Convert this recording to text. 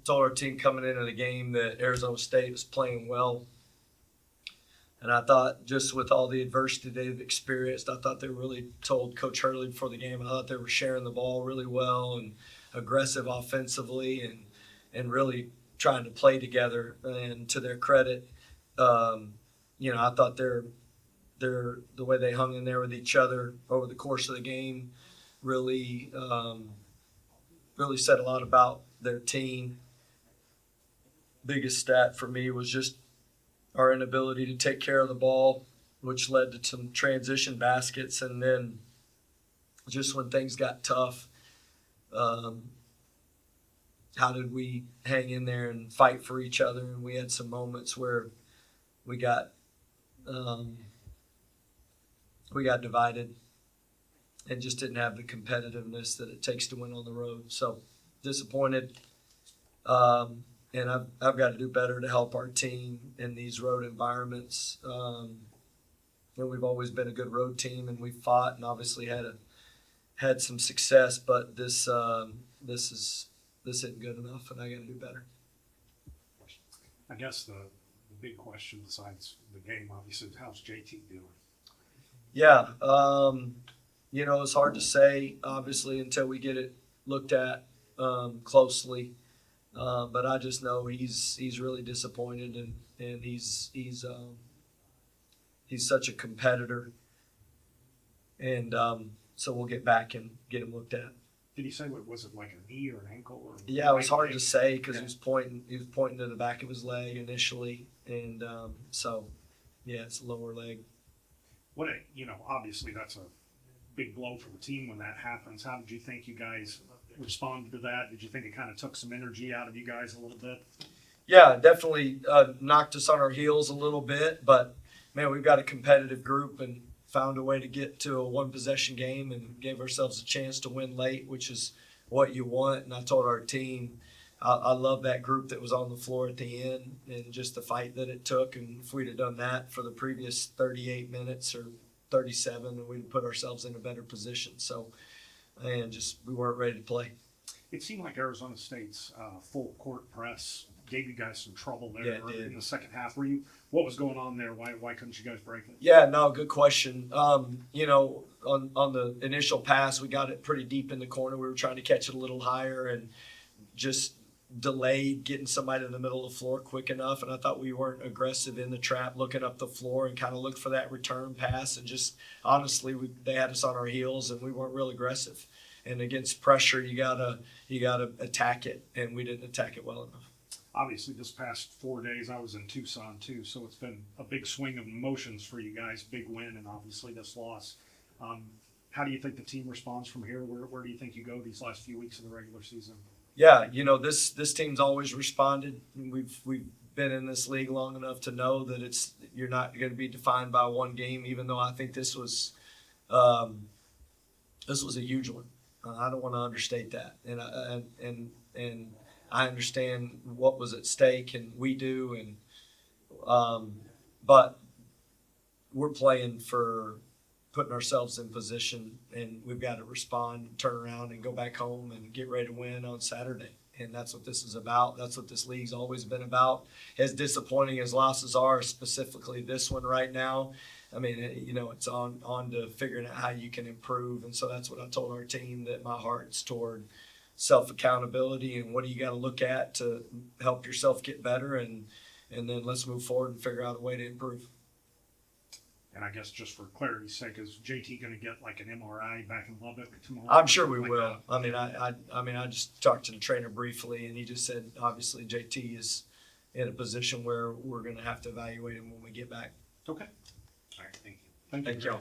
told our team coming into the game that Arizona State was playing well. And I thought just with all the adversity they've experienced, I thought they really told Coach Hurley before the game, I thought they were sharing the ball really well and aggressive offensively and really trying to play together. And to their credit, I thought the way they hung in there with each other over the course of the game really said a lot about their team. Biggest stat for me was just our inability to take care of the ball, which led to some transition baskets. And then just when things got tough, how did we hang in there and fight for each other? And we had some moments where we got divided and just didn't have the competitiveness that it takes to win on the road. So disappointed. And I've got to do better to help our team in these road environments. And we've always been a good road team, and we've fought and obviously had some success. But this isn't good enough, and I got to do better. I guess the big question besides the game, obviously, is how's JT doing? Yeah, it's hard to say, obviously, until we get it looked at closely. But I just know he's really disappointed, and he's such a competitor, and so we'll get back and get him looked at. Did he say what was it, like a knee or an ankle? Or yeah, it was hard to say because he was pointing to the back of his leg initially, and it's lower leg. Obviously that's a big blow for the team when that happens. How did you think you guys responded to that? Did you think it kind of took some energy out of you guys a little bit? Yeah, definitely knocked us on our heels a little bit, but man, we've got a competitive group and found a way to get to a one-possession game and gave ourselves a chance to win late, which is what you want. And I told our team, I love that group that was on the floor at the end and just the fight that it took. And if we'd have done that for the previous 38 minutes or 37, we'd put ourselves in a better position. So, and just we weren't ready to play. It seemed like Arizona State's full court press gave you guys some trouble there in the second half. What was going on there? Why couldn't you guys break it? Yeah, no, good question. On the initial pass, we got it pretty deep in the corner. We were trying to catch it a little higher and just delayed getting somebody in the middle of the floor quick enough. And I thought we weren't aggressive in the trap, looking up the floor and kind of looked for that return pass. And just honestly, they had us on our heels and we weren't real aggressive. And against pressure, you gotta attack it, and we didn't attack it well enough. Obviously, this past 4 days, I was in Tucson too, so it's been a big swing of emotions for you guys. Big win, and obviously this loss. How do you think the team responds from here? Where do you think you go these last few weeks of the regular season? Yeah, this team's always responded. We've been in this league long enough to know that you're not going to be defined by one game. Even though I think this was a huge one. I don't want to understate that, and I understand what was at stake, and we do, but we're playing for putting ourselves in position, and we've got to respond, turn around, and go back home and get ready to win on Saturday. And that's what this is about. That's what this league's always been about. As disappointing as losses are, specifically this one right now, I mean, it's on to figuring out how you can improve. And so that's what I told our team, that my heart's toward self-accountability and what do you got to look at to help yourself get better. And then let's move forward and figure out a way to improve. And I guess just for clarity's sake, is JT going to get like an MRI back in Lubbock tomorrow? I'm sure we will. I just talked to the trainer briefly, and he just said obviously JT is in a position where we're going to have to evaluate him when we get back. Okay. All right. Thank you. Thank you.